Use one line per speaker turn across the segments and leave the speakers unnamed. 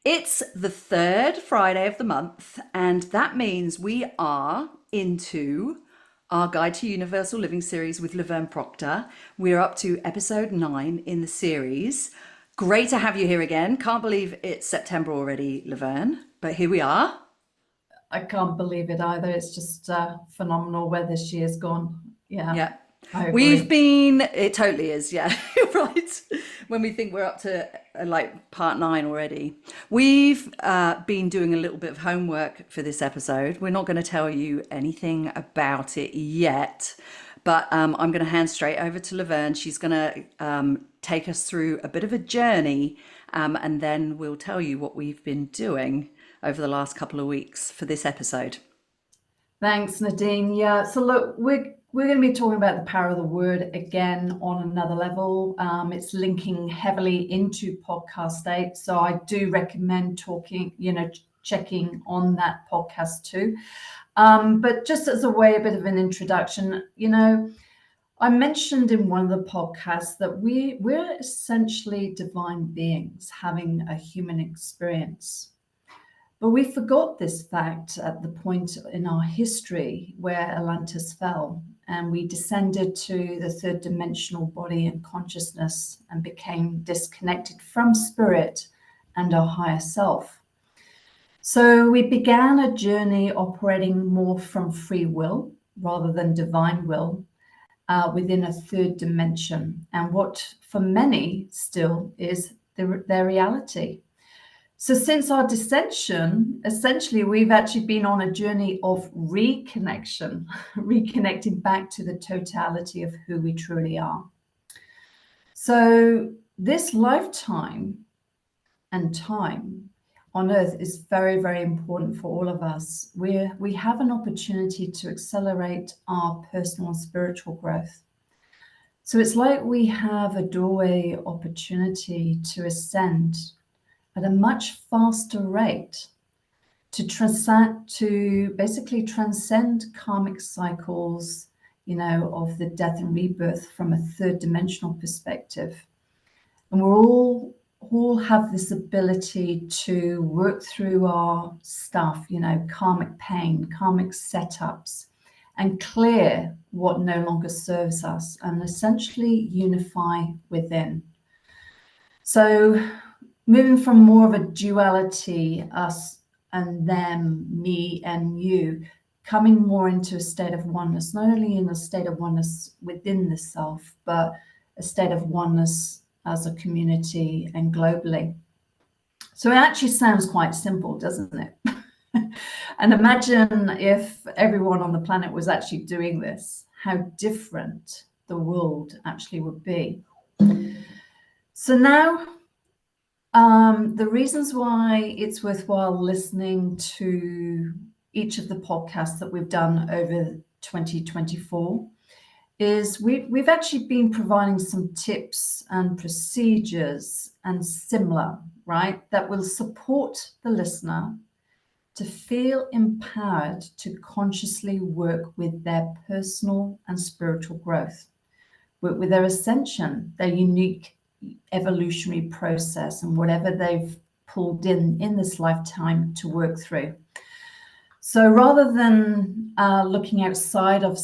It's the third Friday of the month, and that means we are into our Guide to Universal Living series with Laverne Proctor. We're up to episode 9 in the series. Great to have you here again. Can't believe it's September already, Laverne, but here we are.
I can't believe it either. It's just phenomenal where this year's gone. Yeah,
Yeah.
I
We've
agree.
been, it totally is, yeah, right. When we think we're up to like part 9 already. We've been doing a little bit of homework for this episode. We're not going to tell you anything about it yet, but I'm going to hand straight over to Laverne. She's going to take us through a bit of a journey, and then we'll tell you what we've been doing over the last couple of weeks for this episode.
Thanks, Nadine. Yeah, so look, we're going to be talking about the power of the word again on another level. It's linking heavily into podcast 8, so I do recommend checking on that podcast too. But just as a way, a bit of an introduction, I mentioned in one of the podcasts that we're essentially divine beings having a human experience. But we forgot this fact at the point in our history where Atlantis fell and we descended to the third dimensional body and consciousness and became disconnected from spirit and our higher self. So we began a journey operating more from free will rather than divine will within a third dimension, and what for many still is their reality. So, since our descension, essentially, we've actually been on a journey of reconnection, reconnecting back to the totality of who we truly are. So, this lifetime and time on earth is very, very important for all of us. We have an opportunity to accelerate our personal and spiritual growth. So it's like we have a doorway opportunity to ascend at a much faster rate to basically transcend karmic cycles, of the death and rebirth from a third dimensional perspective. And we're all have this ability to work through our stuff, karmic pain, karmic setups, and clear what no longer serves us and essentially unify within. So moving from more of a duality, us and them, me and you, coming more into a state of oneness, not only in a state of oneness within the self, but a state of oneness as a community and globally. So it actually sounds quite simple, doesn't it? And imagine if everyone on the planet was actually doing this, how different the world actually would be. So now, the reasons why it's worthwhile listening to each of the podcasts that we've done over 2024 is we've actually been providing some tips and procedures and similar, right, that will support the listener to feel empowered to consciously work with their personal and spiritual growth, work with their ascension, their unique evolutionary process, and whatever they've pulled in this lifetime to work through. So rather than looking outside of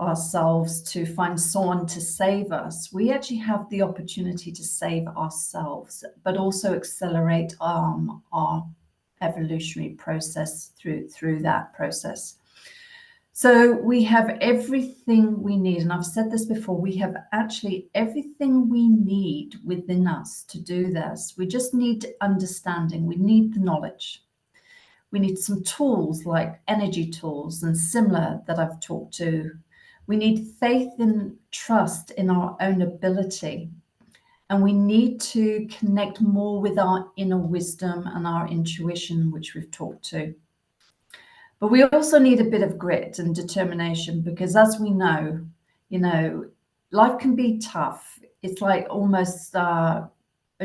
ourselves to find someone to save us, we actually have the opportunity to save ourselves, but also accelerate our evolutionary process through that process. So we have everything we need, and I've said this before, we have actually everything we need within us to do this. We just need understanding, we need the knowledge. We need some tools like energy tools and similar that I've talked to. We need faith and trust in our own ability. And we need to connect more with our inner wisdom and our intuition, which we've talked to. But we also need a bit of grit and determination because, as we know, life can be tough. It's like almost a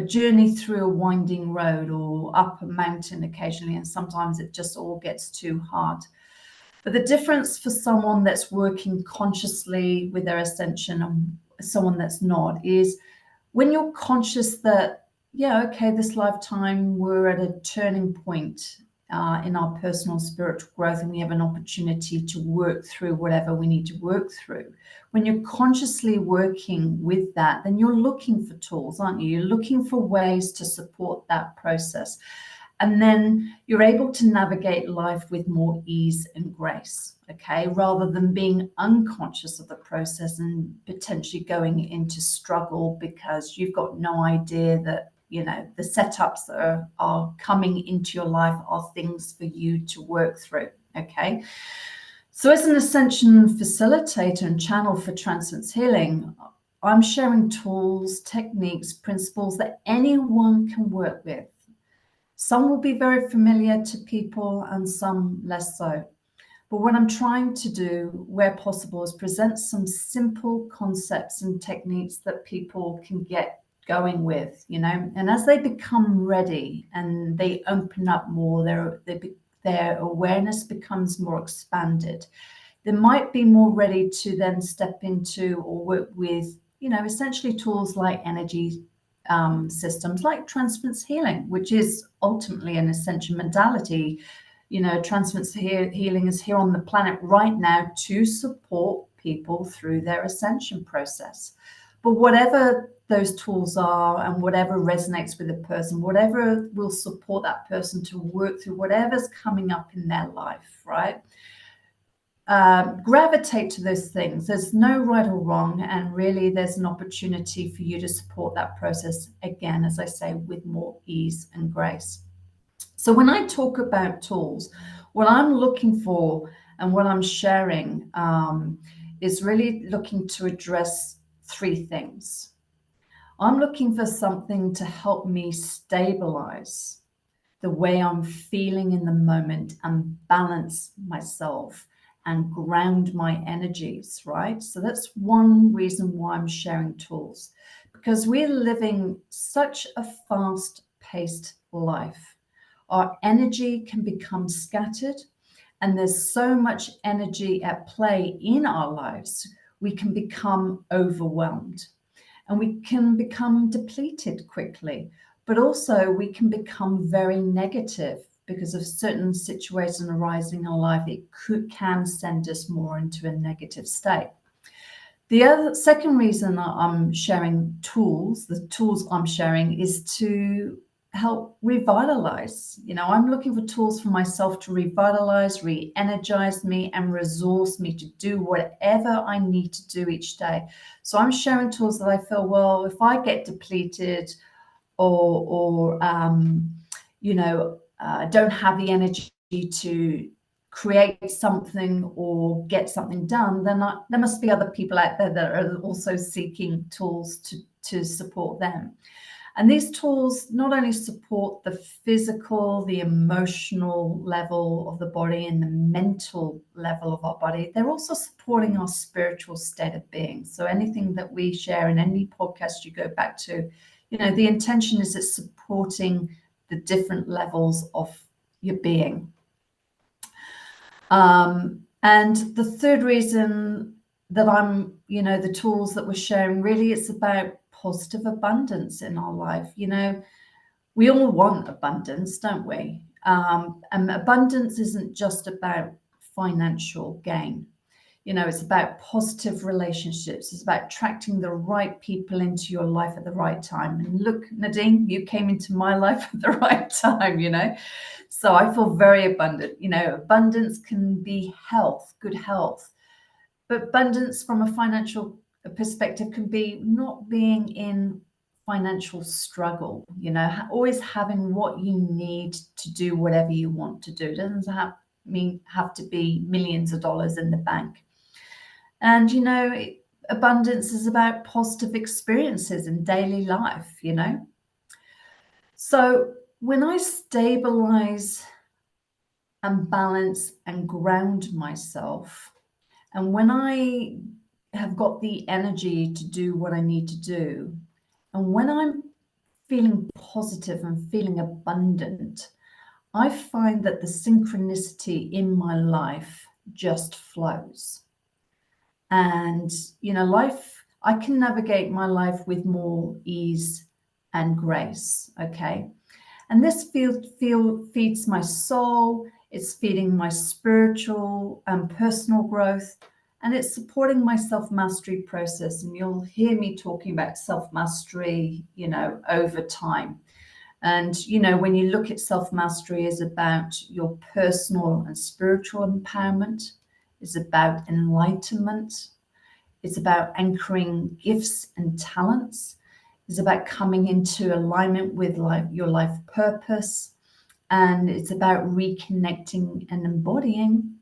journey through a winding road or up a mountain occasionally, and sometimes it just all gets too hard. But the difference for someone that's working consciously with their ascension and someone that's not is when you're conscious that yeah, okay, this lifetime we're at a turning point in our personal spiritual growth, and we have an opportunity to work through whatever we need to work through. When you're consciously working with that, then you're looking for tools, aren't you? You're looking for ways to support that process. And then you're able to navigate life with more ease and grace, okay, rather than being unconscious of the process and potentially going into struggle because you've got no idea that, you know, the setups that are coming into your life are things for you to work through, okay? So as an ascension facilitator and channel for Transcendence Healing, I'm sharing tools, techniques, principles that anyone can work with. Some will be very familiar to people and some less so. But what I'm trying to do, where possible, is present some simple concepts and techniques that people can get going with, you know, and as they become ready and they open up more, their awareness becomes more expanded. They might be more ready to then step into or work with, you know, essentially tools like energy systems like Transference Healing, which is ultimately an ascension modality. You know, Transference Healing is here on the planet right now to support people through their ascension process. But whatever those tools are and whatever resonates with a person, whatever will support that person to work through whatever's coming up in their life, right? Gravitate to those things. There's no right or wrong, and really there's an opportunity for you to support that process, again, as I say, with more ease and grace. So when I talk about tools, what I'm looking for and what I'm sharing is really looking to address three things. I'm looking for something to help me stabilize the way I'm feeling in the moment and balance myself and ground my energies, right? So that's one reason why I'm sharing tools, because we're living such a fast-paced life. Our energy can become scattered, and there's so much energy at play in our lives, we can become overwhelmed and we can become depleted quickly, but also we can become very negative because of certain situations arising in our life. It can send us more into a negative state. The second reason that I'm sharing tools, the tools I'm sharing, is to help revitalize. You know, I'm looking for tools for myself to revitalize, re-energize me, and resource me to do whatever I need to do each day. So I'm sharing tools that I feel, well, if I get depleted or you know, don't have the energy to create something or get something done, then there must be other people out there that are also seeking tools to support them. And these tools not only support the physical, the emotional level of the body and the mental level of our body, they're also supporting our spiritual state of being. So anything that we share in any podcast you go back to, you know, the intention is it's supporting the different levels of your being. And the third reason that I'm, you know, the tools that we're sharing, really it's about positive abundance in our life. You know, we all want abundance, don't we? And abundance isn't just about financial gain. You know, it's about positive relationships. It's about attracting the right people into your life at the right time. And look, Nadine, you came into my life at the right time, you know. So I feel very abundant. You know, abundance can be health, good health. But abundance from a financial perspective can be not being in financial struggle, you know, always having what you need to do whatever you want to do. It doesn't have to be millions of dollars in the bank. And, you know, abundance is about positive experiences in daily life, you know. So when I stabilize and balance and ground myself, and when I have got the energy to do what I need to do, and when I'm feeling positive and feeling abundant, I find that the synchronicity in my life just flows. And, you know, I can navigate my life with more ease and grace. Okay. And this feeds my soul, it's feeding my spiritual and personal growth, and it's supporting my self-mastery process. And you'll hear me talking about self-mastery, over time. And, when you look at self-mastery, is about your personal and spiritual empowerment, it's about enlightenment, it's about anchoring gifts and talents, it's about coming into alignment with your life purpose, and it's about reconnecting and embodying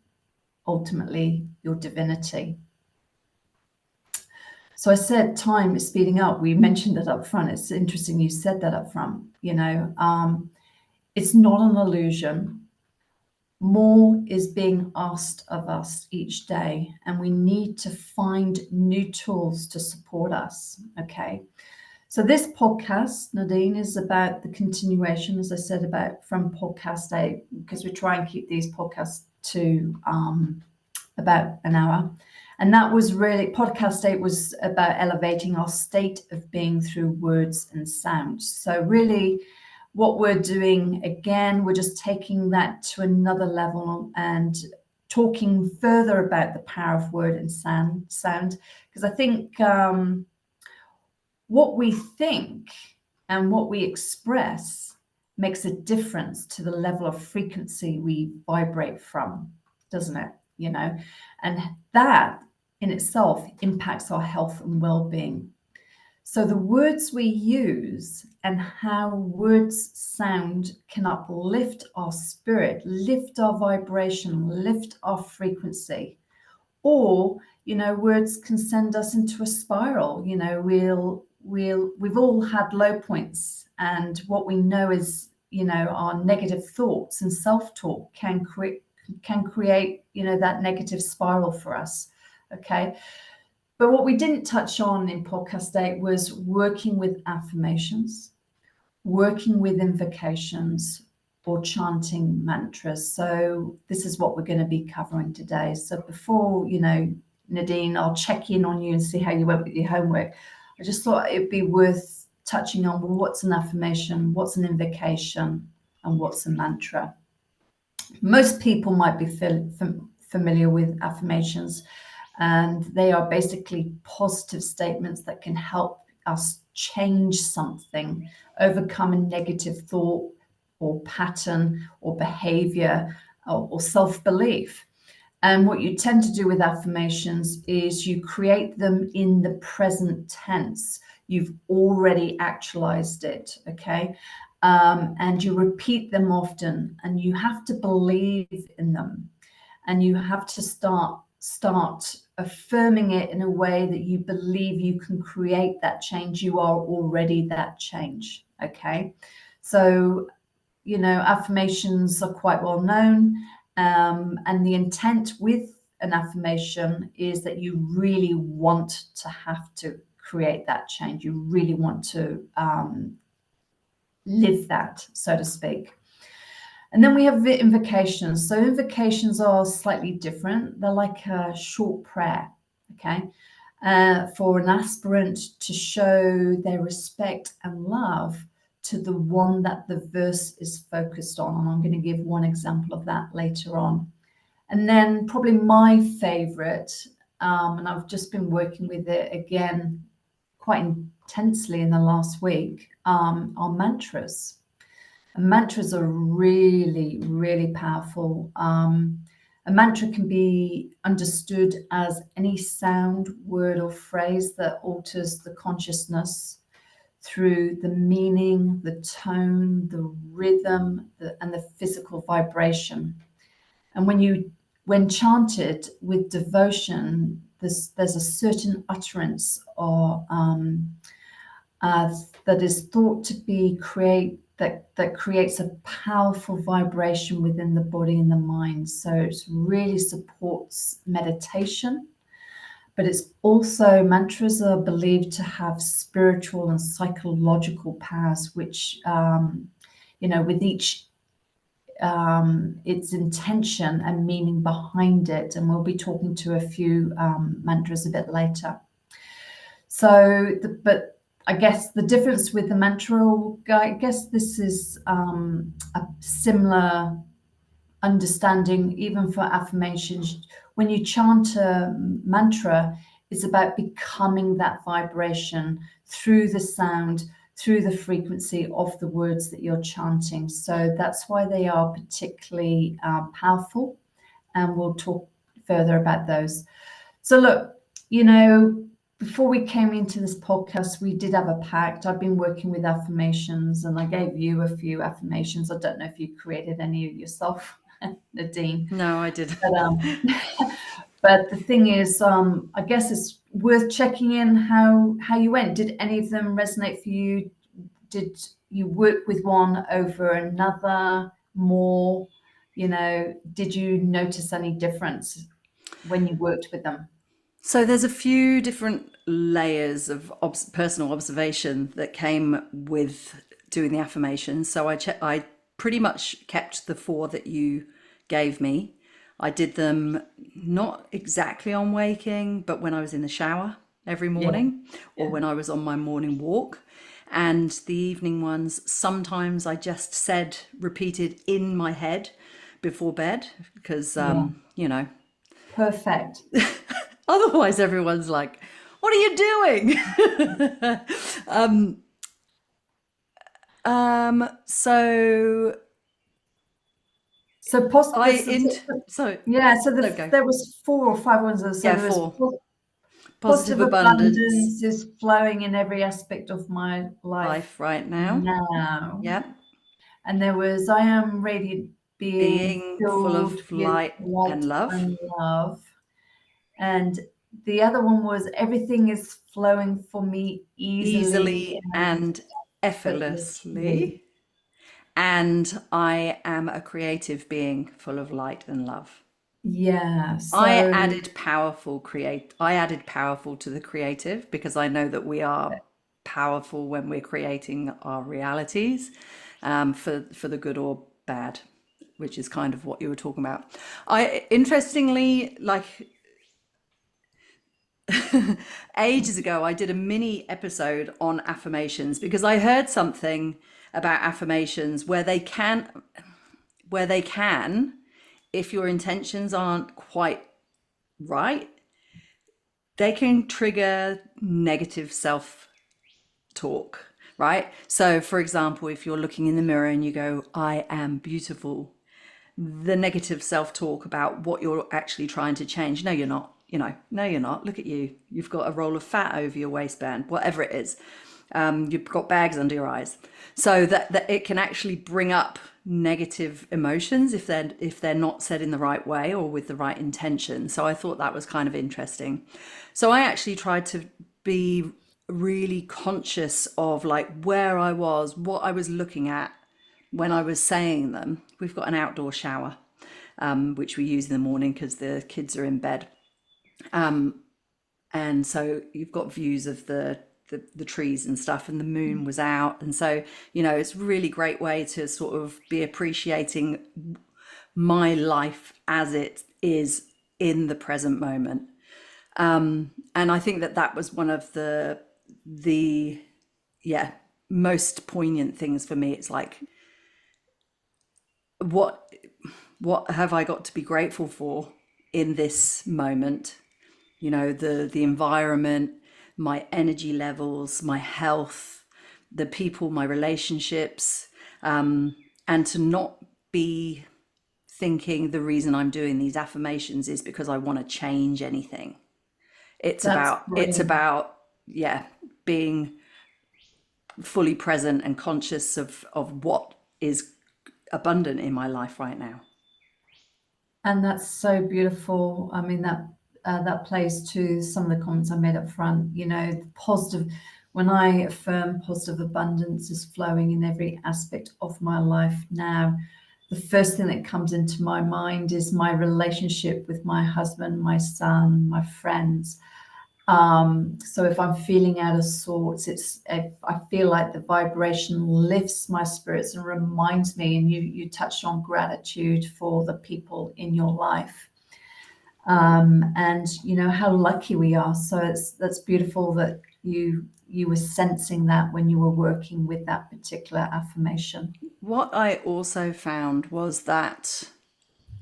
ultimately your divinity. So I said time is speeding up. We mentioned it up front. It's interesting you said that up front. It's not an illusion. More is being asked of us each day, and we need to find new tools to support us. Okay. So this podcast, Nadine, is about the continuation, as I said, from podcast 8, because we try and keep these podcasts to about an hour. And that was really, podcast 8 was about elevating our state of being through words and sounds. So really what we're doing, again, we're just taking that to another level and talking further about the power of word and sound, because I think what we think and what we express makes a difference to the level of frequency we vibrate from, doesn't it? And that in itself impacts our health and well-being. So the words we use and how words sound can uplift our spirit, lift our vibration, lift our frequency. Or, words can send us into a spiral. We've all had low points, and what we know is, our negative thoughts and self-talk can create, that negative spiral for us. Okay. But what we didn't touch on in podcast 8 was working with affirmations, working with invocations, or chanting mantras. So this is what we're going to be covering today. So before, Nadine, I'll check in on you and see how you went with your homework. I just thought it'd be worth touching on, well, what's an affirmation, what's an invocation, and what's a mantra? Most people might be familiar with affirmations, and they are basically positive statements that can help us change something, overcome a negative thought or pattern or behavior or self-belief. And what you tend to do with affirmations is you create them in the present tense. You've already actualized it, okay? And you repeat them often, and you have to believe in them, and you have to start affirming it in a way that you believe you can create that change. You are already that change. Okay. So, affirmations are quite well known. And the intent with an affirmation is that you really want to have to create that change. You really want to live that, so to speak. And then we have invocations. So invocations are slightly different. They're like a short prayer, okay, for an aspirant to show their respect and love to the one that the verse is focused on. And I'm going to give one example of that later on. And then probably my favorite, and I've just been working with it again quite intensely in the last week, are mantras. And mantras are really, really powerful. A mantra can be understood as any sound, word, or phrase that alters the consciousness through the meaning, the tone, the rhythm, and the physical vibration. And when chanted with devotion, there's a certain utterance or that is thought to be that creates a powerful vibration within the body and the mind. So it really supports meditation, but it's also, mantras are believed to have spiritual and psychological powers, which, with each, its intention and meaning behind it. And we'll be talking to a few mantras a bit later. So, but I guess the difference with the mantra, I guess this is a similar understanding even for affirmations. When you chant a mantra, it's about becoming that vibration through the sound, through the frequency of the words that you're chanting. So that's why they are particularly powerful, and we'll talk further about those. So look, before we came into this podcast, we did have a pact. I've been working with affirmations, and I gave you a few affirmations. I don't know if you created any yourself, Nadine.
No, I didn't.
But the thing is, I guess it's worth checking in how you went. Did any of them resonate for you? Did you work with one over another more? Did you notice any difference when you worked with them?
So there's a few different layers of personal observation that came with doing the affirmations. So I pretty much kept the four that you gave me. I did them not exactly on waking, but when I was in the shower every morning, or when I was on my morning walk. And the evening ones, sometimes I just repeated in my head before bed, because,
Perfect.
otherwise everyone's like, what are you doing? So
So
okay.
there was 4 or 5 ones. So
Yeah,
there was
4.
positive
abundance
abundance is flowing in every aspect of my life
right now.
now.
Yeah.
And there was I am radiant being
Being full
filled
of
with
light
light
and love.
and love. And the other one was everything is flowing for me easily
Easily
and
and
effortlessly.
effortlessly. And I am a creative being full of light and love.
Yeah.
I
So
added powerful to the creative, because I know that we are powerful when we're creating our realities, for the good or bad, which is kind of what you were talking about. I interestingly, like, ages ago, I did a mini episode on affirmations, because I heard something about affirmations where they can, if your intentions aren't quite right, they can trigger negative self talk, right? So, for example, if you're looking in the mirror and you go, I am beautiful, the negative self talk about what you're actually trying to change. No, you're not. No, you're not. Look at you. You've got a roll of fat over your waistband, whatever it is. You've got bags under your eyes. So that it can actually bring up negative emotions if they're not said in the right way or with the right intention. So I thought that was kind of interesting. So I actually tried to be really conscious of like where I was, what I was looking at when I was saying them. We've got an outdoor shower, which we use in the morning because the kids are in bed. And so you've got views of the trees and stuff, and the moon was out. And so, it's a really great way to sort of be appreciating my life as it is in the present moment. And I think that was one of the yeah, most poignant things for me. It's like, what what have I got to be grateful for in this moment? The environment, my energy levels, my health, the people, my relationships, and to not be thinking the reason I'm doing these affirmations is because I want to change anything. It's
that's
about it's
brilliant.
about yeah, being fully present and conscious of what is abundant in my life right now.
And that's so beautiful. I mean, that plays to some of the comments I made up front. The positive. When I affirm positive abundance is flowing in every aspect of my life now, the first thing that comes into my mind is my relationship with my husband, my son, my friends. So if I'm feeling out of sorts, I feel like the vibration lifts my spirits and reminds me. And you touched on gratitude for the people in your life, and how lucky we are. So that's beautiful that you you were sensing that when you were working with that particular affirmation?
What I also found was that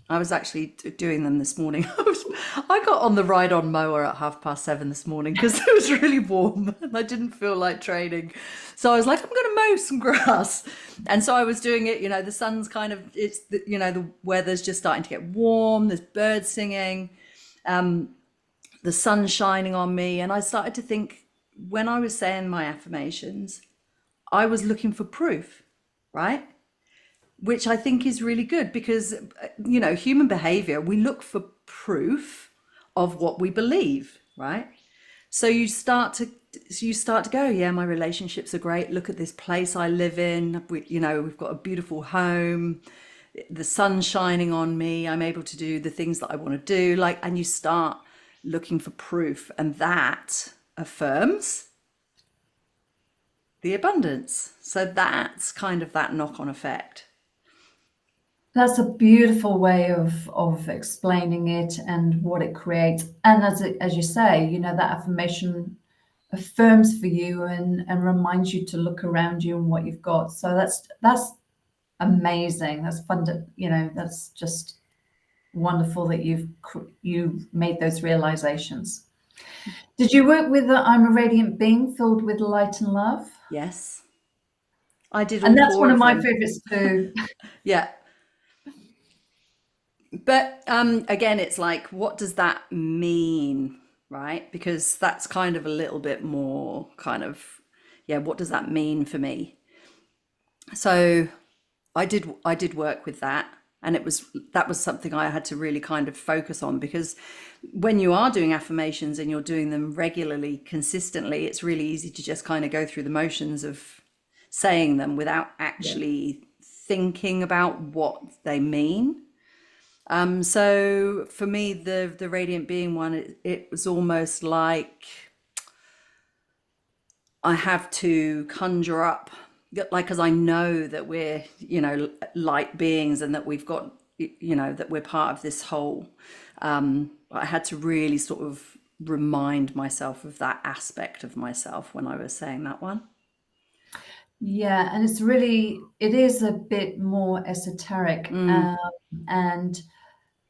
I was actually doing them this morning. I got on the ride-on mower at 7:30 this morning because it was really warm and I didn't feel like training. So I was like, I'm going to mow some grass. And so I was doing it, the sun's kind of, the weather's just starting to get warm. There's birds singing, the sun's shining on me. And I started to think, when I was saying my affirmations, I was looking for proof, right? Which I think is really good because, human behavior, we look for proof of what we believe, right? So you start to go, yeah, my relationships are great. Look at this place I live in. We've got a beautiful home. The sun's shining on me. I'm able to do the things that I want to do. And you start looking for proof, and that affirms the abundance. So that's kind of that knock-on effect.
That's a beautiful way of explaining it and what it creates. And as you say, that affirmation affirms for you and reminds you to look around you and what you've got. So that's amazing. That's fun to, that's just wonderful that you've made those realizations. Did you work with the I'm a Radiant Being filled with light and love?
Yes, I did all
And that's
four
one of
of
my
them.
favorites too.
Yeah. But again, it's like, what does that mean, right? Because that's kind of a little bit more kind of, yeah, what does that mean for me? So I did work with that, and that was something I had to really kind of focus on, because when you are doing affirmations and you're doing them regularly, consistently, it's really easy to just kind of go through the motions of saying them without
Yeah.
actually thinking about what they mean. So for me, the radiant being one, it was almost like I have to conjure up, like, because I know that we're, light beings, and that we've got, that we're part of this whole. I had to really sort of remind myself of that aspect of myself when I was saying that one.
Yeah, and it is a bit more esoteric. And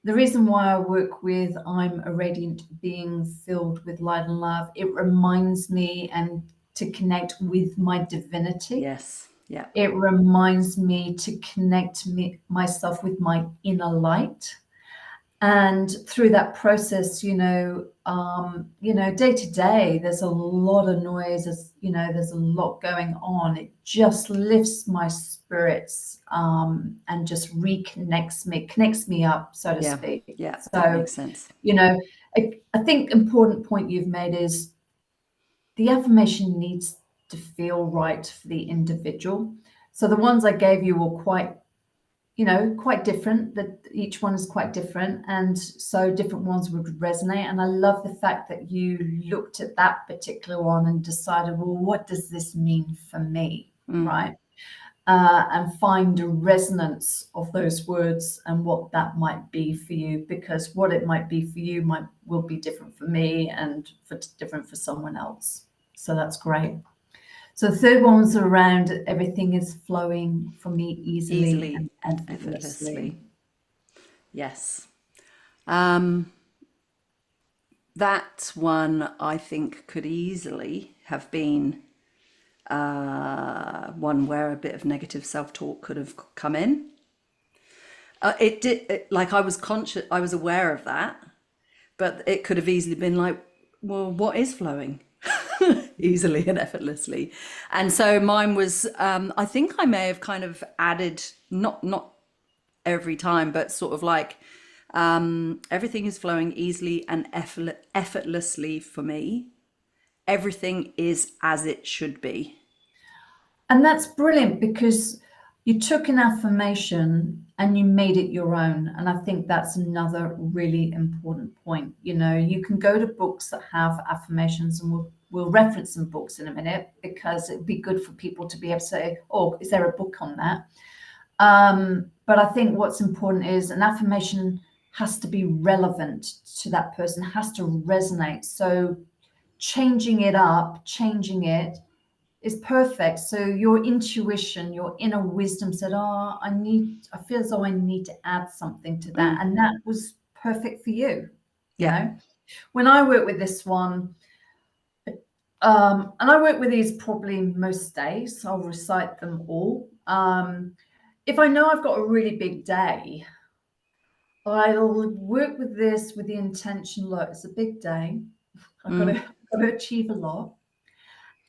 the reason why I work with I'm a Radiant Being filled with light and love, it reminds me and to connect with my divinity.
Yes. Yeah.
It reminds me to connect myself with my inner light. And through that process, day to day, there's a lot of noise, there's a lot going on. It just lifts my spirits, and just connects me up, so to
Yeah.
speak.
Yeah. That
So,
makes sense.
I think important point you've made is the affirmation needs to feel right for the individual. So the ones I gave you were quite different, that each one is quite different, and so different ones would resonate. And I love the fact that you looked at that particular one and decided, well, what does this mean for me, right? And find a resonance of those words and what that might be for you, because what it might be for you will be different for me and different for someone else. So that's great. So the third one was around everything is flowing for me easily
Easily
and
and
effortlessly.
effortlessly. Yes. Um, that one I think could easily have been one where a bit of negative self-talk could have come in. It did, like, I was conscious, I was aware of that, but it could have easily been like, well, what is flowing easily and effortlessly? And so mine was, I think I may have kind of added, not every time, but sort of like, everything is flowing easily and effortlessly for me. Everything is as it should be.
And that's brilliant because you took an affirmation and you made it your own. And I think that's another really important point. You can go to books that have affirmations, and we'll reference some books in a minute, because it'd be good for people to be able to say, oh, is there a book on that? But I think what's important is an affirmation has to be relevant to that person, has to resonate. So changing it up, changing it is perfect. So your intuition, your inner wisdom said, oh, I feel as though I need to add something to that. And that was perfect for you. You know, when I work with this one, and I work with these probably most days, I'll recite them all. If I know I've got a really big day, I'll work with this with the intention, look, it's a big day. I've got to achieve a lot.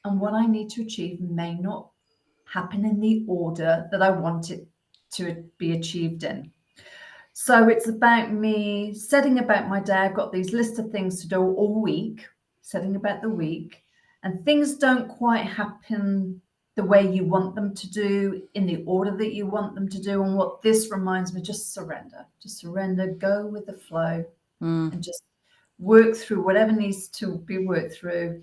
And what I need to achieve may not happen in the order that I want it to be achieved in. So it's about me setting about my day. I've got these list of things to do all week, setting about the week, and things don't quite happen the way you want them to do, in the order that you want them to do. And what this reminds me, just surrender, go with the flow, and just work through whatever needs to be worked through.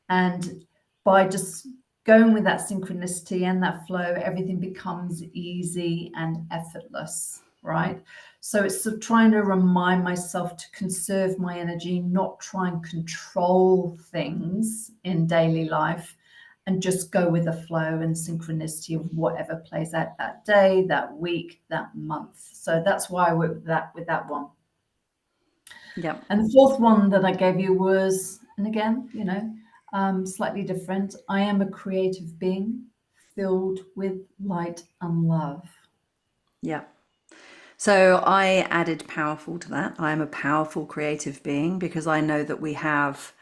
And by just going with that synchronicity and that flow, everything becomes easy and effortless, right? So it's sort of trying to remind myself to conserve my energy, not try and control things in daily life, and just go with the flow and synchronicity of whatever plays out that day, that week, that month. So that's why I work with that one.
Yeah.
And the fourth one that I gave you was, and again, you know, slightly different. I am a creative being filled with light and love.
Yeah. So I added powerful to that. I am a powerful creative being, because I know that we have,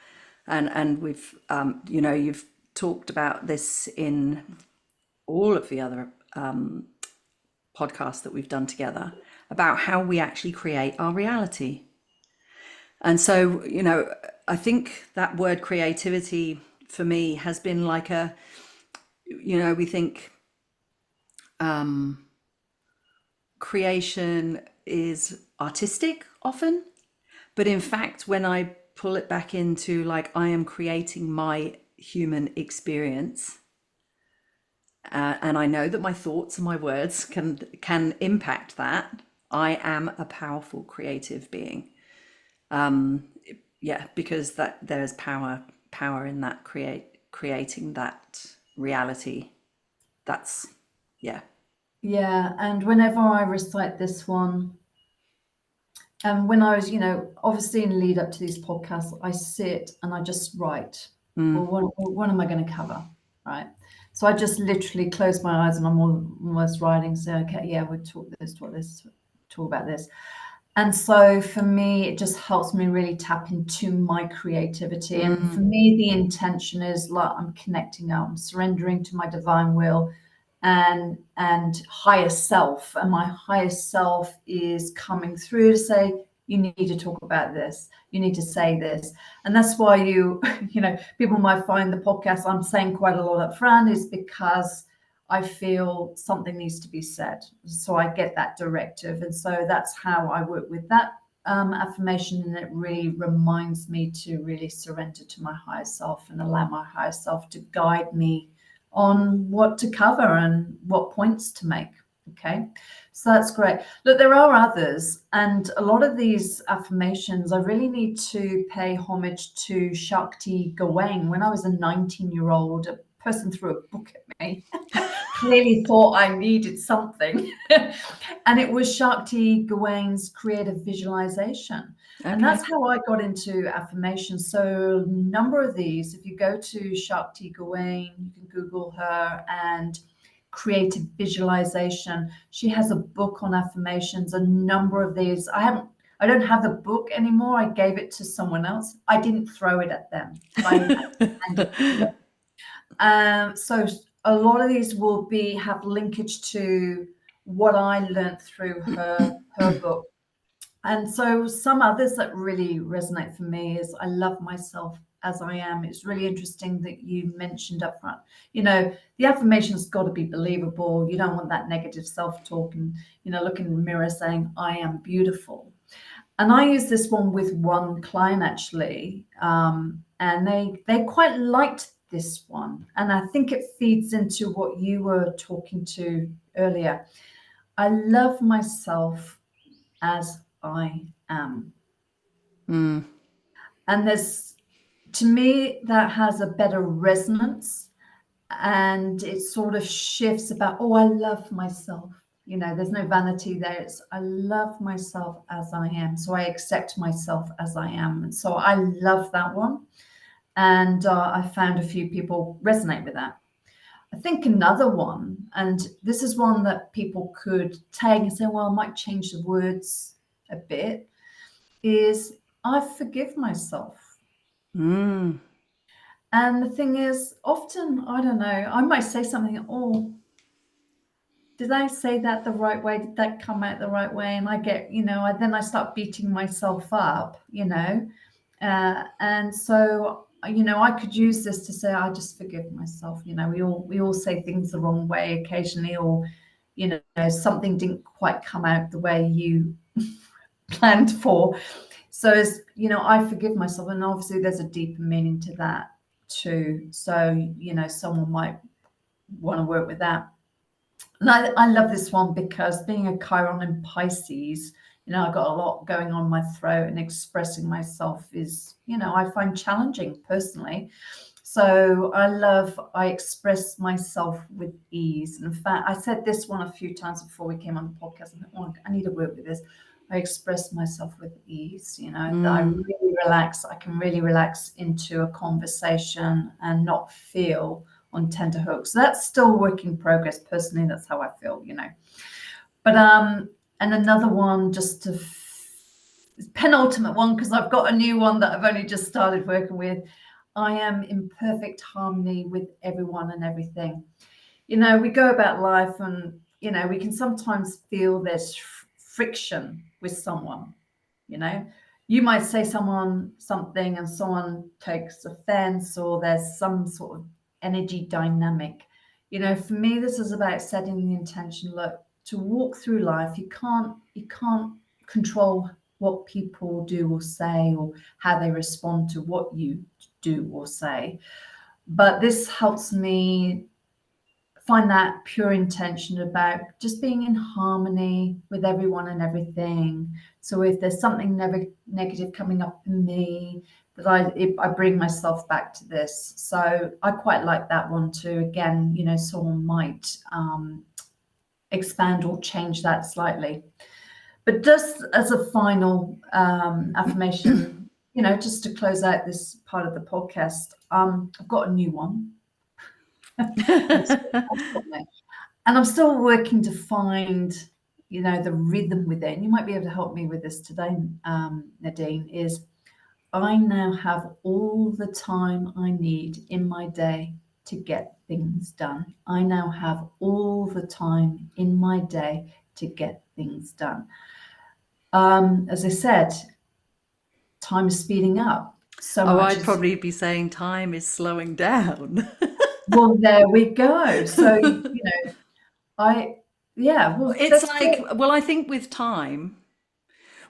and we've, you know, you've talked about this in all of the other podcasts that we've done together, about how we actually create our reality. And so, you know, I think that word creativity for me has been like a, you know, we think creation is artistic often, but in fact, when I pull it back into like, I am creating my human experience, and I know that my thoughts and my words can impact that. I am a powerful creative being. Yeah, because that there's power in that creating that reality. That's yeah.
Yeah, and whenever I recite this one, and when I was, you know, obviously in lead up to these podcasts, I sit and I just write. Well, what am I going to cover, right? So I just literally close my eyes and I'm almost writing. So okay, yeah, we'll talk about this. And so for me, it just helps me really tap into my creativity. And for me, the intention is like I'm connecting out, I'm surrendering to my divine will and higher self. And my higher self is coming through to say, you need to talk about this, you need to say this. And that's why you know, people might find the podcast I'm saying quite a lot up front is because I feel something needs to be said. So I get that directive. And so that's how I work with that affirmation. And it really reminds me to really surrender to my higher self and allow my higher self to guide me on what to cover and what points to make. Okay, so that's great. Look, there are others, and a lot of these affirmations, I really need to pay homage to Shakti Gawain. When I was a 19-year-old, a person threw a book at me, clearly thought I needed something. And it was Shakti Gawain's creative visualization.
Okay.
And that's how I got into affirmations. So a number of these, if you go to Shakti Gawain, you can Google her and creative visualization. She has a book on affirmations, a number of these. I don't have the book anymore. I gave it to someone else. I didn't throw it at them. So a lot of these will have linkage to what I learned through her book. And so some others that really resonate for me is I love myself as I am. It's really interesting that you mentioned up front, you know, the affirmation's got to be believable. You don't want that negative self-talk and, you know, look in the mirror saying, I am beautiful. And I use this one with one client actually, and they quite liked this one. And I think it feeds into what you were talking to earlier. I love myself as I am. And there's to me, that has a better resonance, and it sort of shifts about, oh, I love myself. There's no vanity there. It's, I love myself as I am. So I accept myself as I am. And so I love that one. And I found a few people resonate with that. I think another one, and this is one that people could take and say, well, I might change the words a bit, is I forgive myself.
Mm.
And the thing is, often, I don't know, I might say something, oh, did I say that the right way? Did that come out the right way? And I get, then I start beating myself up, and so, I could use this to say, I just forgive myself. We all say things the wrong way occasionally, or, something didn't quite come out the way you planned for. So as I forgive myself, and obviously there's a deeper meaning to that too. So, someone might want to work with that. And I love this one because being a Chiron in Pisces, I've got a lot going on my throat, and expressing myself is, I find challenging personally. So I express myself with ease. And in fact, I said this one a few times before we came on the podcast. I thought, oh, I need to work with this. I express myself with ease, that I really relax. I can really relax into a conversation and not feel on tender hooks. So that's still work in progress. Personally, that's how I feel, But and another one, just to penultimate one, because I've got a new one that I've only just started working with. I am in perfect harmony with everyone and everything. We go about life, and we can sometimes feel there's friction with someone. You might say something and someone takes offense, or there's some sort of energy dynamic. For me, this is about setting the intention. Look, to walk through life, you can't control what people do or say, or how they respond to what you do or say. But this helps me find that pure intention about just being in harmony with everyone and everything. So if there's something negative coming up in me, that I bring myself back to this. So I quite like that one too. Again, someone might expand or change that slightly. But just as a final affirmation, just to close out this part of the podcast, I've got a new one. And I'm still working to find, the rhythm with it. And you might be able to help me with this today, Nadine, is I now have all the time I need in my day to get things done. I now have all the time in my day to get things done. As I said, time is speeding up. So much.
I'd probably be saying time is slowing down.
Well, there we go. So,
it's like, well, I think with time,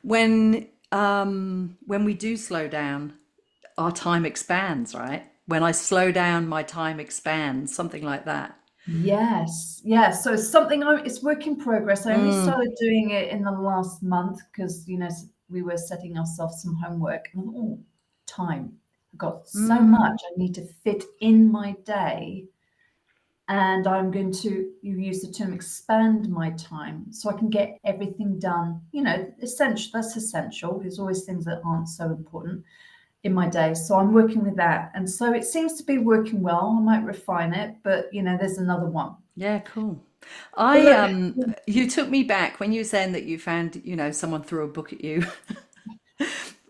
when we do slow down, our time expands, right? When I slow down, my time expands, something like that.
Yes. So it's something it's work in progress. I only started doing it in the last month because, we were setting ourselves some homework, and oh, time. I've got so much I need to fit in my day. And I'm going to, you use the term, expand my time so I can get everything done. Essential. That's essential. There's always things that aren't so important in my day. So I'm working with that. And so it seems to be working well. I might refine it, but there's another one.
Yeah, cool. You took me back when you were saying that you found, someone threw a book at you.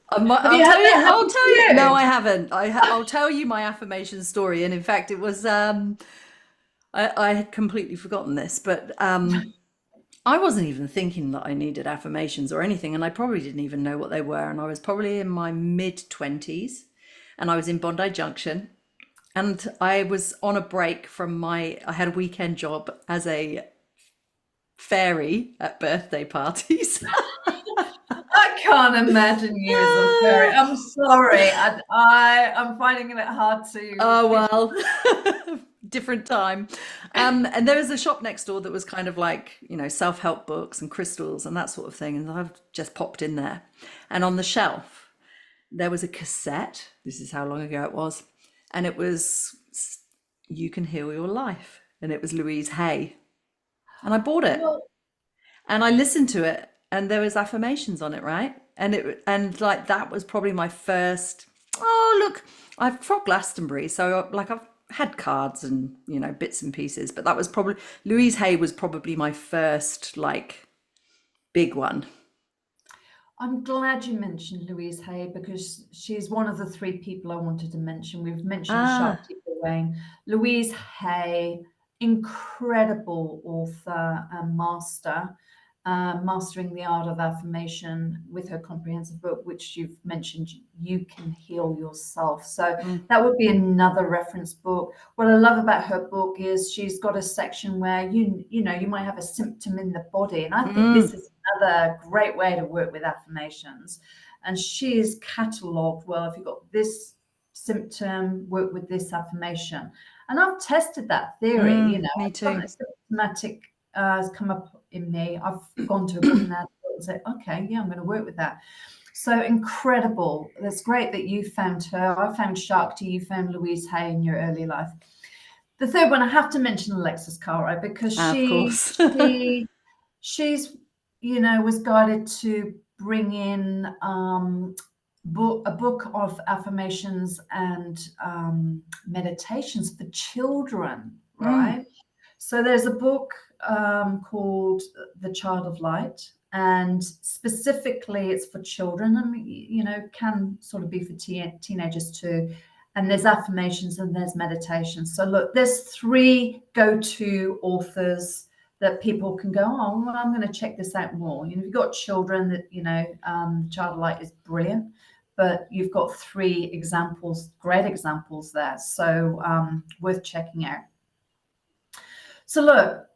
I'll tell you. No, I haven't. I'll tell you my affirmation story. And in fact, it was, I had completely forgotten this, but I wasn't even thinking that I needed affirmations or anything, and I probably didn't even know what they were. And I was probably in my mid-20s, and I was in Bondi Junction, and I was on a break from I had a weekend job as a fairy at birthday parties.
I can't imagine you as a fairy. I'm sorry. I'm finding it hard to.
Oh, well. Different time. And there was a shop next door that was kind of like, self-help books and crystals and that sort of thing. And I've just popped in there. And on the shelf, there was a cassette. This is how long ago it was. And it was You Can Heal Your Life. And it was Louise Hay. And I bought it
Well,
and I listened to it and there was affirmations on it, right? And like that was probably my first, oh look, I'm from Glastonbury, so like I've had cards and bits and pieces, but that was probably Louise Hay was probably my first like big one.
I'm glad you mentioned Louise Hay because she's one of the three people I wanted to mention. We've mentioned
Ah,
Shakti Gawain. Louise Hay, incredible author and master, mastering the art of affirmation with her comprehensive book, which you've mentioned, You Can Heal Yourself. So
mm,
that would be another reference book. What I love about her book is she's got a section where you might have a symptom in the body, and I think this
mm,
is another great way to work with affirmations. And she is catalogued, well, if you've got this symptom, work with this affirmation. And I've tested that theory,
me too.
something symptomatic has come up in me. I've gone to a book and said, okay, yeah, I'm going to work with that. So incredible. That's great that you found her. I found Shakti, you found Louise Hay in your early life. The third one, I have to mention Alexis Carrel because
Of course.
she's was guided to bring in a book of affirmations and meditations for children,
Mm,
right? So there's a book called The Child of Light, and specifically it's for children. I mean, can sort of be for teenagers too. And there's affirmations and there's meditations. So look, there's three go-to authors that people can go, oh, well, I'm going to check this out more. If you've got children, that Child of Light is brilliant, but you've got three examples, great examples there. So worth checking out. So look,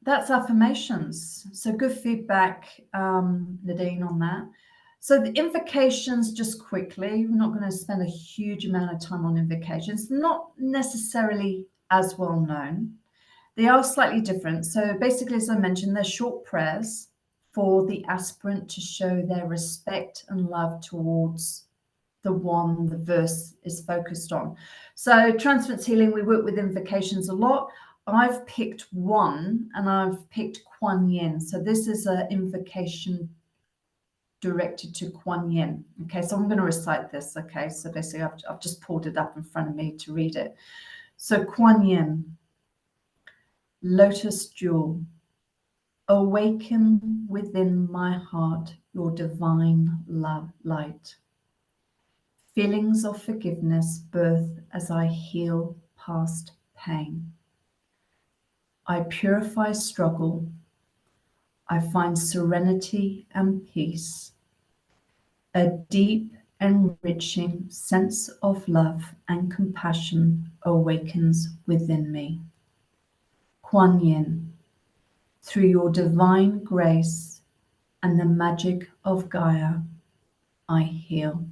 that's affirmations. So good feedback, Nadine, on that. So the invocations, just quickly, we're not going to spend a huge amount of time on invocations, not necessarily as well known. They are slightly different. So basically, as I mentioned, they're short prayers for the aspirant to show their respect and love towards the one the verse is focused on. So transference healing, we work with invocations a lot. I've picked one, and I've picked Kuan Yin. So this is an invocation directed to Kuan Yin. Okay, so I'm going to recite this. Okay, so basically I've just pulled it up in front of me to read it. So Kuan Yin, lotus jewel, awaken within my heart your divine love light. Feelings of forgiveness birth as I heal past pain. I purify struggle. I find serenity and peace. A deep, enriching sense of love and compassion awakens within me. Kuan Yin, through your divine grace and the magic of Gaia, I heal.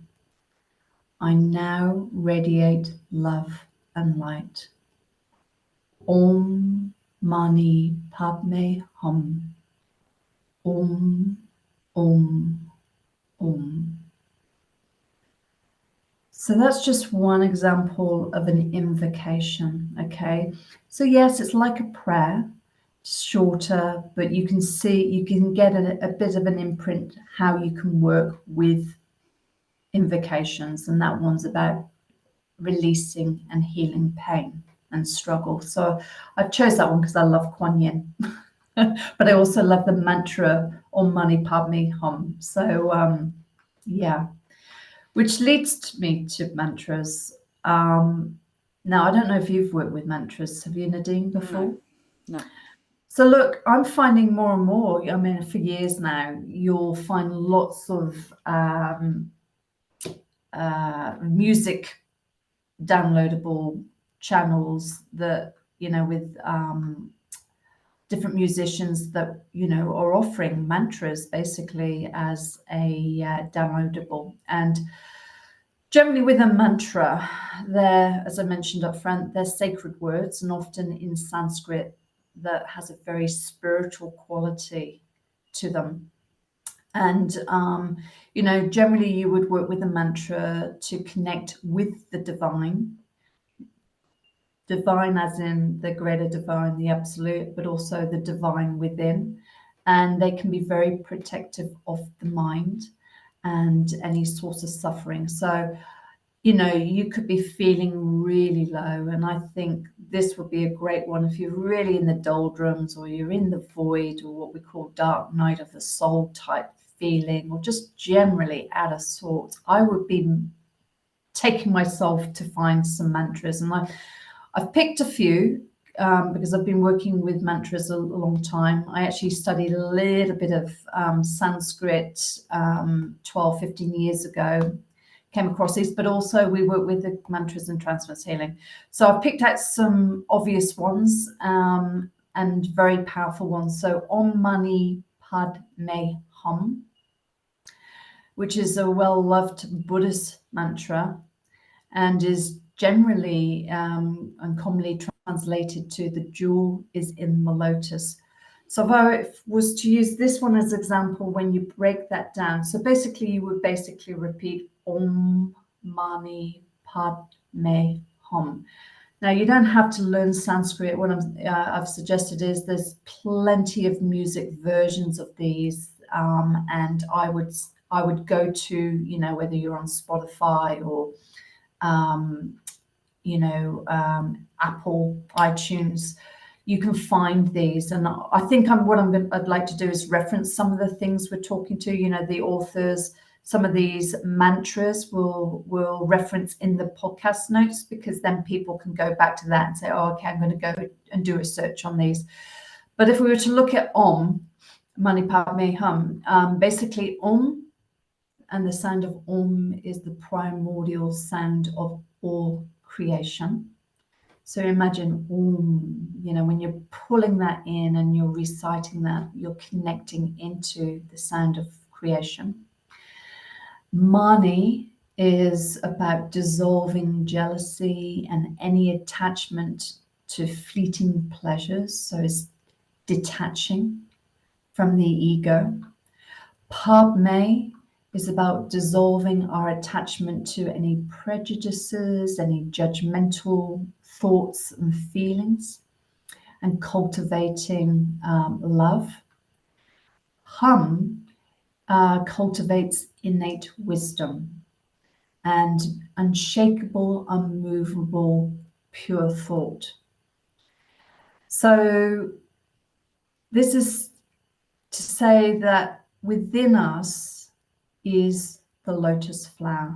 I now radiate love and light. Om Mani Padme Hum. Om, Om, Om. So that's just one example of an invocation, okay? So yes, it's like a prayer, shorter, but you can get a bit of an imprint how you can work with invocations, and that one's about releasing and healing pain and struggle. So I chose that one because I love Kuan Yin, but I also love the mantra Om Mani Padme Hum. So yeah, which leads me to mantras. Now I don't know if you've worked with mantras. Have you, Nadine,
no,
before?
no.
So look, I'm finding more and more. I mean, for years now, you'll find lots of music downloadable channels that with different musicians that are offering mantras basically as a downloadable. And generally with a mantra, they're, as I mentioned up front, they're sacred words, and often in Sanskrit, that has a very spiritual quality to them. And, generally you would work with a mantra to connect with the divine as in the greater divine, the absolute, but also the divine within. And they can be very protective of the mind and any source of suffering. So, you could be feeling really low. And I think this would be a great one if you're really in the doldrums, or you're in the void, or what we call dark night of the soul type feeling, or just generally out of sorts. I would be taking myself to find some mantras. And I've picked a few because I've been working with mantras a long time. I actually studied a little bit of Sanskrit 12, 15 years ago, came across these, but also we work with the mantras and transference healing. So I've picked out some obvious ones and very powerful ones. So Om Mani Padme Hum, which is a well-loved Buddhist mantra and is generally and commonly translated to "the jewel is in the lotus." So if I was to use this one as example, when you break that down, so basically you would basically repeat Om Mani Padme Hum. Now you don't have to learn Sanskrit. What I've suggested is there's plenty of music versions of these, and I would go to, whether you're on Spotify or Apple, iTunes, you can find these. And I think I'd like to do is reference some of the things we're talking to, the authors. Some of these mantras will reference in the podcast notes, because then people can go back to that and say, oh, okay, I'm going to go and do a search on these. But if we were to look at Om Mani Padme Hum, basically Om, and the sound of Om is the primordial sound of all creation. So imagine Om, when you're pulling that in and you're reciting that, you're connecting into the sound of creation. Mani is about dissolving jealousy and any attachment to fleeting pleasures. So it's detaching from the ego. Padme is about dissolving our attachment to any prejudices, any judgmental thoughts and feelings, and cultivating love. Hum cultivates innate wisdom and unshakable, unmovable, pure thought. So this is to say that within us is the lotus flower.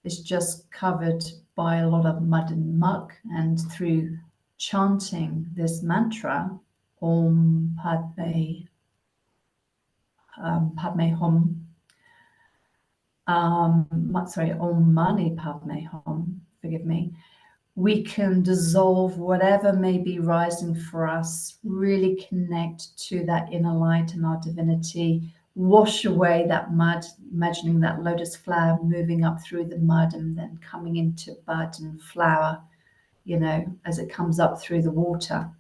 It's just covered by a lot of mud and muck, and through chanting this mantra, Om Padme Hum, Om Mani Padme Hum, forgive me, we can dissolve whatever may be rising for us, really connect to that inner light and our divinity, wash away that mud, imagining that lotus flower moving up through the mud and then coming into bud and flower, as it comes up through the water.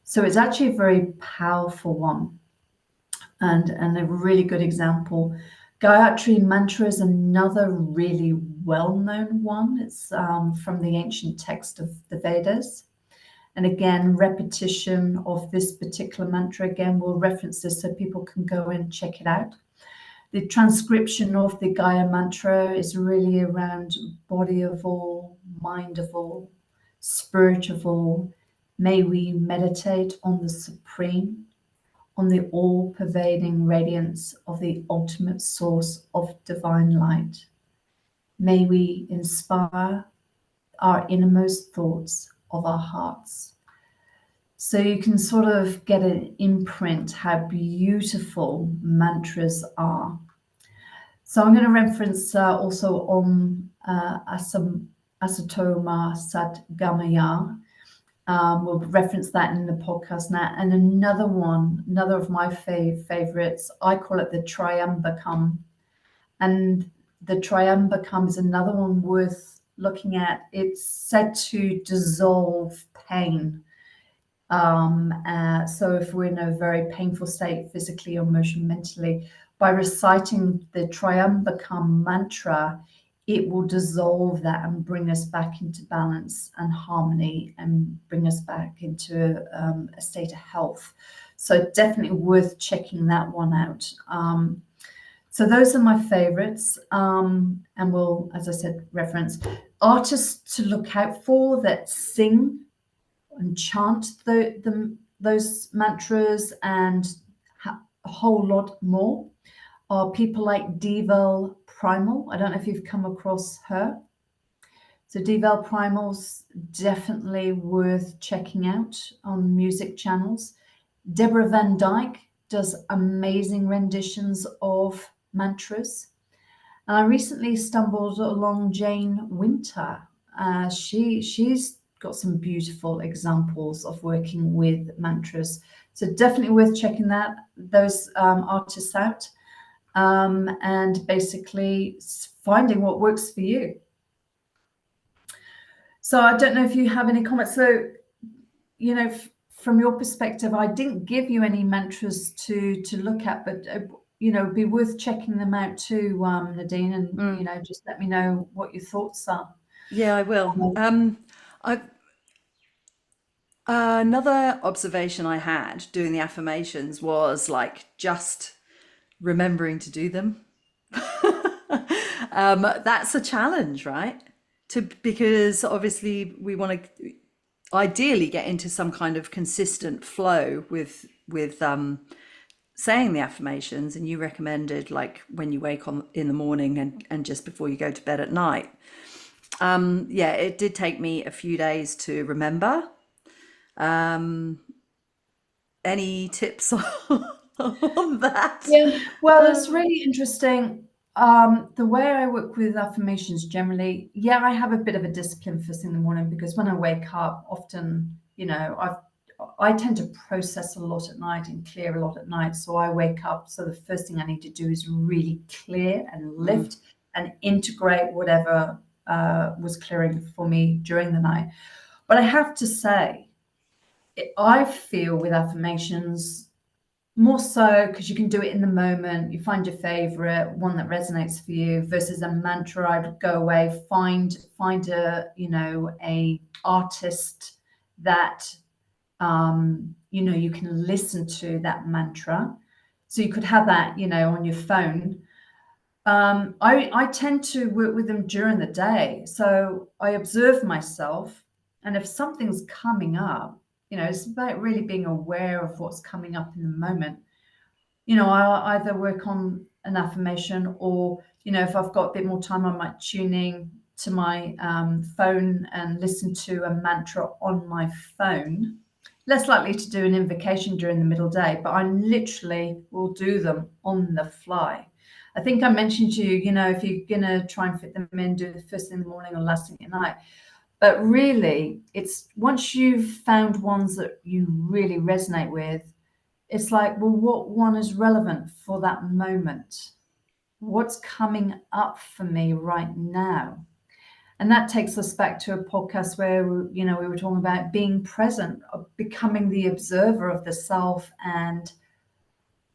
So it's actually a very powerful one, and a really good example. Gayatri Mantra is another really well-known one. It's from the ancient text of the Vedas. And again, repetition of this particular mantra, again, we'll reference this so people can go and check it out. The transcription of the Gaya Mantra is really around body of all, mind of all, spirit of all. May we meditate on the supreme, on the all-pervading radiance of the ultimate source of divine light. May we inspire our innermost thoughts of our hearts. So you can sort of get an imprint how beautiful mantras are. So I'm going to reference also Om Asatoma Sadgamaya. We'll reference that in the podcast now. And another of my favorites, I call it the Triambakam. And the Triambakam is another one worth looking at. It's said to dissolve pain. So if we're in a very painful state, physically or emotionally, mentally, by reciting the Triambakam mantra, it will dissolve that and bring us back into balance and harmony and bring us back into a state of health. So definitely worth checking that one out. So those are my favorites. And we'll, as I said, reference artists to look out for that sing and chant those mantras and a whole lot more are people like Deval Primal. I don't know if you've come across her. So Deval Primal's definitely worth checking out on music channels. Deborah Van Dyke does amazing renditions of mantras. And I recently stumbled along Jane Winter. She's got some beautiful examples of working with mantras. So definitely worth checking those artists out. And basically finding what works for you. So I don't know if you have any comments. So, you know, from your perspective, I didn't give you any mantras to look at, but you know, it'd be worth checking them out too, Nadine, and you know, just let me know what your thoughts are.
Yeah, I will. Another observation I had doing the affirmations was like just remembering to do them. That's a challenge, right? Because obviously we want to ideally get into some kind of consistent flow with saying the affirmations, and you recommended like when you wake on in the morning and just before you go to bed at night. Yeah, it did take me a few days to remember. Any tips on that?
Yeah, well, it's really interesting. The way I work with affirmations generally, yeah, I have a bit of a discipline first thing in the morning because when I wake up, often, you know, I tend to process a lot at night and clear a lot at night. So I wake up. So the first thing I need to do is really clear and lift and integrate whatever was clearing for me during the night. But I have to say, I feel with affirmations, more so because you can do it in the moment. You find your favorite one that resonates for you versus a mantra. I'd go away, find a, you know, a artist that you know, you can listen to that mantra. So you could have that, you know, on your phone. I tend to work with them during the day. So I observe myself, and if something's coming up, you know, it's about really being aware of what's coming up in the moment. You know, I'll either work on an affirmation or, you know, if I've got a bit more time, I might tune in to my phone and listen to a mantra on my phone. Less likely to do an invocation during the middle day, but I literally will do them on the fly. I think I mentioned to you, you know, if you're going to try and fit them in, do the first thing in the morning or last thing at night. But really, it's once you've found ones that you really resonate with, it's like, well, what one is relevant for that moment? What's coming up for me right now? And that takes us back to a podcast where, you know, we were talking about being present, becoming the observer of the self and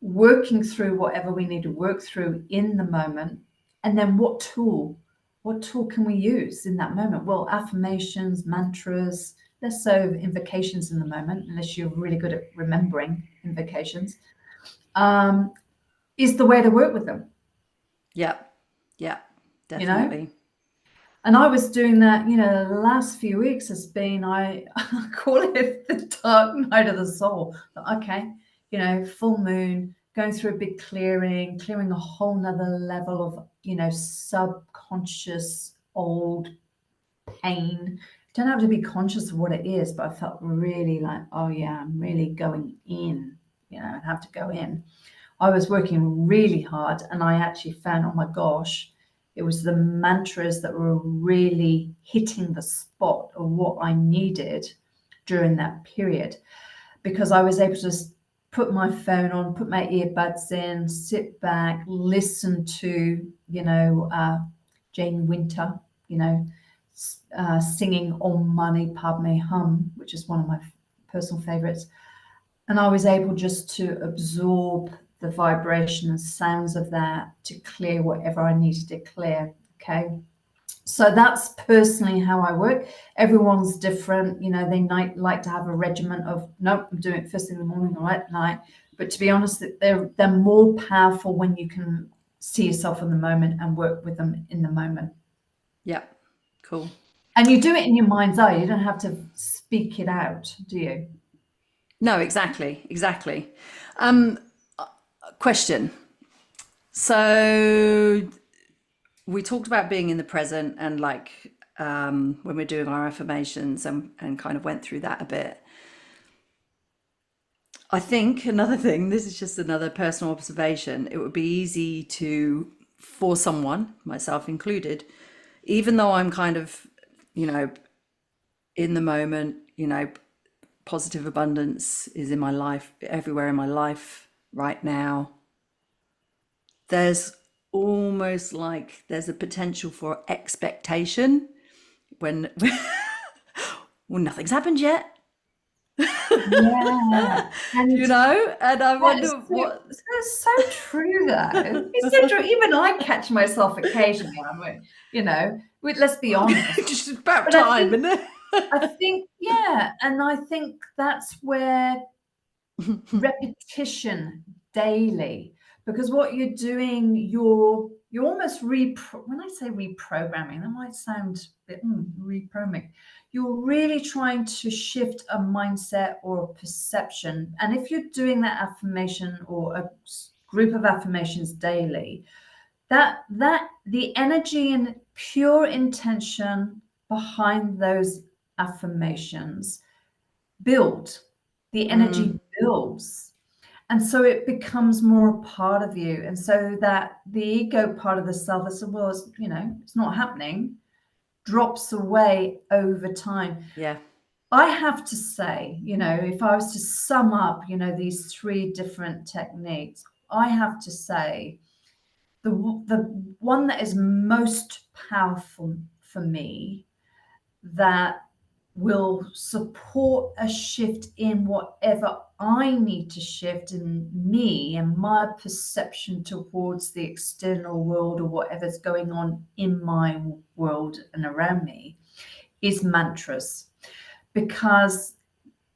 working through whatever we need to work through in the moment. And then what tool can we use in that moment? Well, affirmations, mantras, less so invocations in the moment, unless you're really good at remembering invocations, is the way to work with them.
Yeah, definitely.
You know? And I was doing that, you know, the last few weeks has been, I call it the dark night of the soul. Okay, you know, full moon, going through a big clearing a whole nother level of, you know, subconscious old pain. Don't have to be conscious of what it is, but I felt really like, oh yeah, I'm really going in, you know, I have to go in. I was working really hard and I actually found, oh my gosh, it was the mantras that were really hitting the spot of what I needed during that period, because I was able to just put my phone on, put my earbuds in, sit back, listen to, you know, Jane Winter, you know, singing Om Mani Padme Hum, which is one of my personal favorites. And I was able just to absorb the vibration and sounds of that to clear whatever I needed to clear. Okay. So that's personally how I work. Everyone's different. You know, they might like to have a regimen of, nope, I'm doing it first thing in the morning or at night. But to be honest, they're more powerful when you can see yourself in the moment and work with them in the moment.
Yeah. Cool.
And you do it in your mind's eye. You don't have to speak it out, do you?
No, exactly. Question. So we talked about being in the present and like when we're doing our affirmations and kind of went through that a bit. I think another thing, this is just another personal observation, it would be easy to, for someone, myself included, even though I'm kind of, you know, in the moment, you know, positive abundance is in my life, everywhere in my life right now, there's almost like there's a potential for expectation when well, nothing's happened yet.
Yeah. And
You know, and I
that is
wonder what
so true though. It's so true. Even I catch myself occasionally. I'm like, you know, let's be honest.
just about
But
time, isn't it?
I think, yeah, and I think that's where repetition daily, because what you're doing, you're almost when I say reprogramming, that might sound a bit reprogramming. You're really trying to shift a mindset or a perception. And if you're doing that affirmation or a group of affirmations daily, that the energy and pure intention behind those affirmations build, the energy builds, and so it becomes more a part of you. And so that the ego part of the self that said, well, it's, you know, it's not happening, drops away over time.
Yeah.
I have to say, you know, if I was to sum up, you know, these three different techniques, I have to say the one that is most powerful for me, that will support a shift in whatever I need to shift in me and my perception towards the external world or whatever's going on in my world and around me, is mantras, because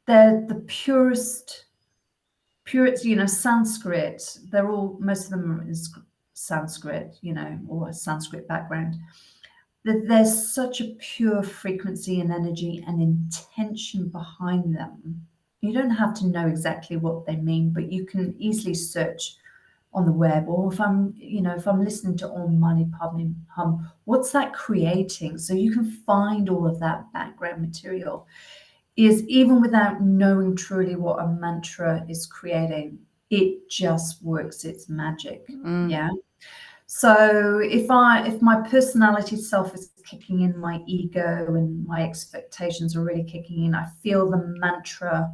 they're the purest, you know, Sanskrit. They're all, most of them are in Sanskrit, you know, or a Sanskrit background. That there's such a pure frequency and energy and intention behind them. You don't have to know exactly what they mean, but you can easily search on the web, or if I'm, you know, if I'm listening to Om Mani Padme Hum, what's that creating? So you can find all of that background material. Is even without knowing truly what a mantra is creating, it just works its magic. Yeah. So if my personality self is kicking in, my ego and my expectations are really kicking in, I feel the mantra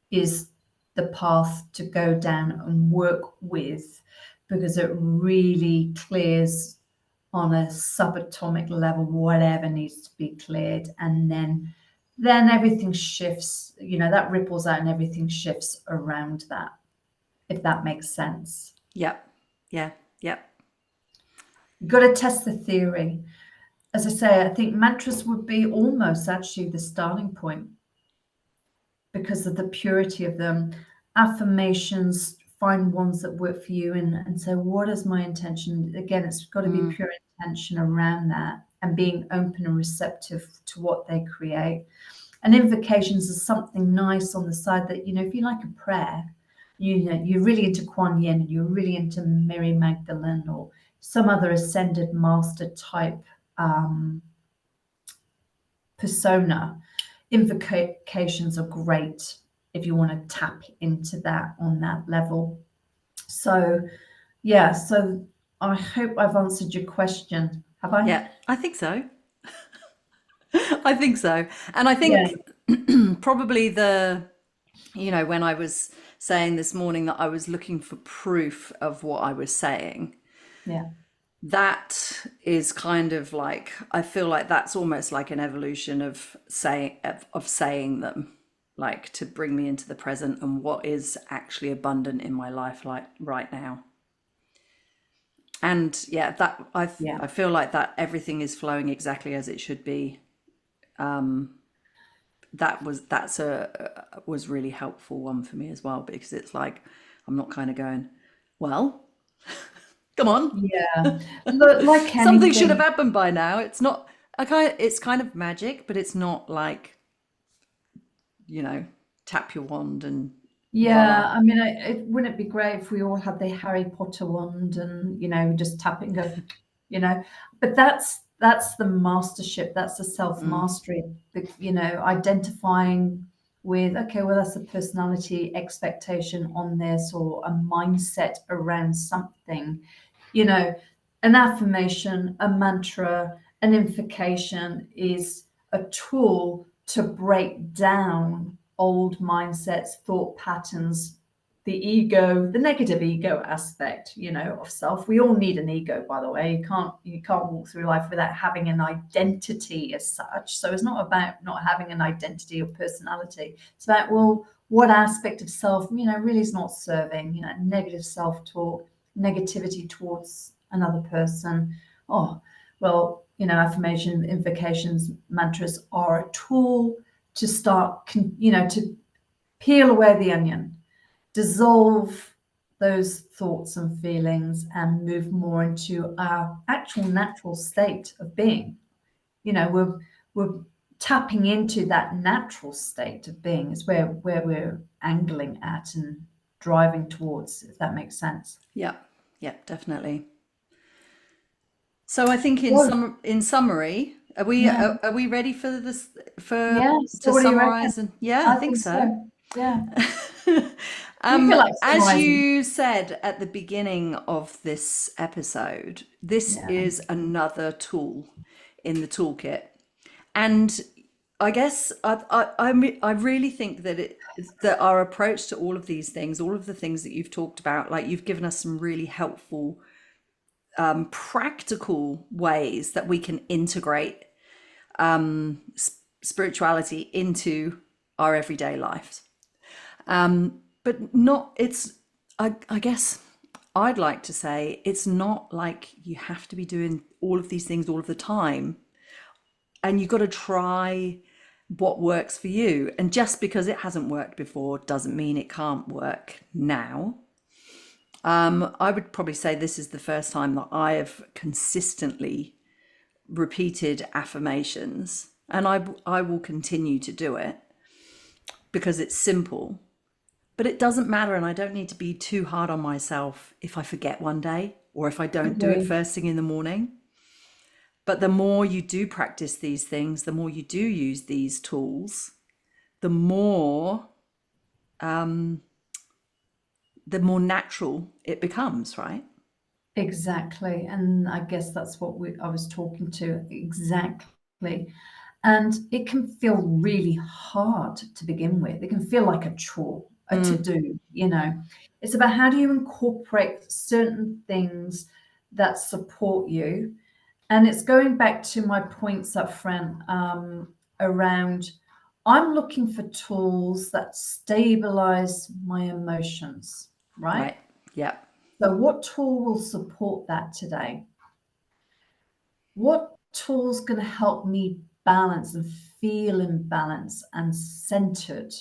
is the path to go down and work with, because it really clears on a subatomic level whatever needs to be cleared, and then everything shifts, you know, that ripples out and everything shifts around that, if that makes sense.
Yep. Yeah. Yep.
You've got to test the theory. As I say, I think mantras would be almost actually the starting point because of the purity of them. Affirmations, find ones that work for you and say, what is my intention? Again, it's got to be pure intention around that and being open and receptive to what they create. And invocations are something nice on the side that, you know, if you like a prayer, you know, you're really into Kuan Yin, you're really into Mary Magdalene or some other ascended master type persona, invocations are great if you want to tap into that on that level. So yeah, so I hope I've answered your question. Have I?
Yeah. I think so. I think so. And I
Yeah,
think probably you know, when I was saying this morning that I was looking for proof of what I was saying,
yeah,
that is kind of like, I feel like that's almost like an evolution of saying them. like to bring me into the present and what is actually abundant in my life like right now. And yeah, that
Yeah.
I feel like that everything is flowing exactly as it should be. That's a was really helpful one for me as well, because it's like I'm not kind of going, well, come on,
Yeah. Look, like
something should have
anything,
happened by now. It's not it's kind of magic, but it's not like, tap your wand and
yeah,
voila.
I mean, wouldn't it be great if we all had the Harry Potter wand and, just tap it and go, you know, but that's the mastership, that's the self-mastery, identifying with, okay, well, that's a personality expectation on this or a mindset around something, you know, an affirmation, a mantra, an invocation is a tool to break down old mindsets, thought patterns, the ego, the negative ego aspect, of self. We all need an ego, by the way. You can't walk through life without having an identity as such. So it's not about not having an identity or personality. It's about, well, what aspect of self, really is not serving, negative self-talk, negativity towards another person. Oh, well, affirmation, invocations, mantras are a tool to start, to peel away the onion, dissolve those thoughts and feelings, and move more into our actual natural state of being. We're tapping into that natural state of being is where we're angling at and driving towards, if that makes sense.
Yep, yep, definitely. So I think
Well,
in summary,
yeah,
are we ready for this, for
yeah.
to
So what do you reckon?
summarize? And yeah, I
I
think
think
so.
so. Yeah. Do you feel like
As
summarizing?
you said at the beginning of this episode, this
Yeah.
is another tool in the toolkit. And I guess I really think that that our approach to all of these things, all of the things that you've talked about, like you've given us some really helpful, practical ways that we can integrate spirituality into our everyday lives. But not, I guess I'd like to say it's not like you have to be doing all of these things all of the time. And you've got to try what works for you. And just because it hasn't worked before doesn't mean it can't work now. I would probably say this is the first time that I have consistently repeated affirmations, and I will continue to do it because it's simple, but it doesn't matter. And I don't need to be too hard on myself if I forget one day or if I don't do it
Agreed.
first thing in the morning. But the more you do practice these things, the more you do use these tools, the more natural it becomes, right?
Exactly. And I guess that's what I was talking to exactly. And it can feel really hard to begin with. It can feel like a chore, a to do, It's about how do you incorporate certain things that support you. And it's going back to my points up front, around I'm looking for tools that stabilize my emotions, right?
Right. Yeah.
So, what tool will support that today? What tool's going to help me balance and feel in balance and centered?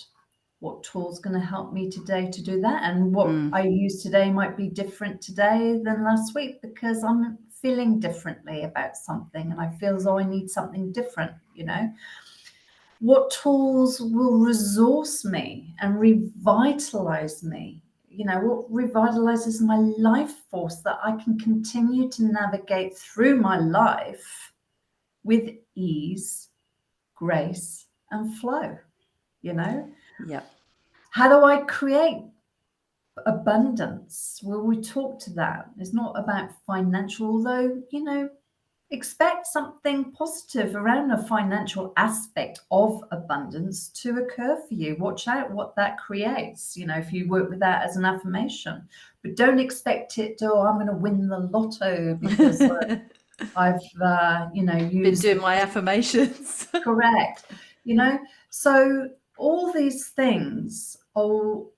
What tool's going to help me today to do that? And what I use today might be different today than last week because I'm feeling differently about something and I feel as though I need something different. What tools will resource me and revitalize me? What revitalizes my life force that I can continue to navigate through my life with ease, grace, and flow? You know,
Yeah.
how do I create abundance? Well, we talk to that. It's not about financial, although, expect something positive around a financial aspect of abundance to occur for you. Watch out what that creates, if you work with that as an affirmation. But don't expect it to, oh, I'm going to win the lotto because I've,
Been
used
doing my affirmations.
correct. So all these things, all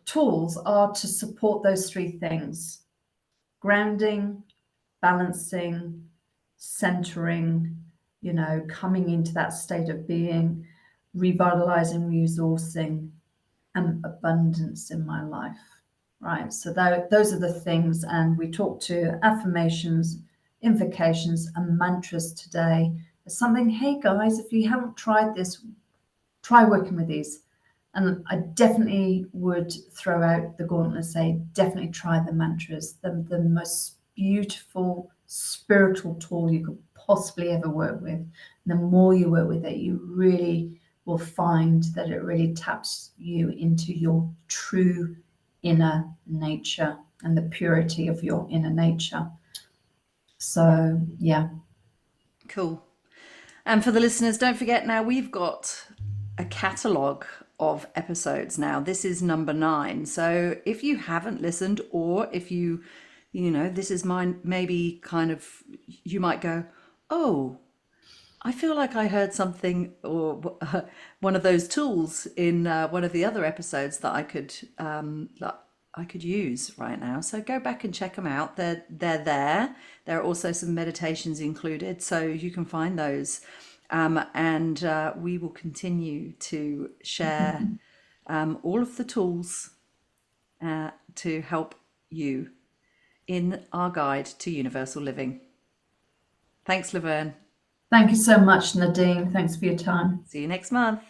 tools, are to support those three things: grounding, balancing, centering, coming into that state of being, revitalizing, resourcing, and abundance in my life. Right. So those are the things. And we talked to affirmations, invocations, and mantras today. It's something, hey guys, if you haven't tried this, try working with these. And I definitely would throw out the gauntlet and say, definitely try the mantras. The most beautiful spiritual tool you could possibly ever work with. And the more you work with it, you really will find that it really taps you into your true inner nature and the purity of your inner nature. So, yeah.
Cool. And for the listeners, don't forget, now we've got a catalogue of episodes now. This is number 9. So if you haven't listened, or if this is mine, maybe kind of, you might go, oh, I feel like I heard something, or one of those tools in one of the other episodes that I could use right now. So go back and check them out. They're there. There are also some meditations included, so you can find those. And we will continue to share all of the tools to help you in our guide to universal living. Thanks, Laverne.
Thank you so much, Nadine. Thanks for your time.
See you next month.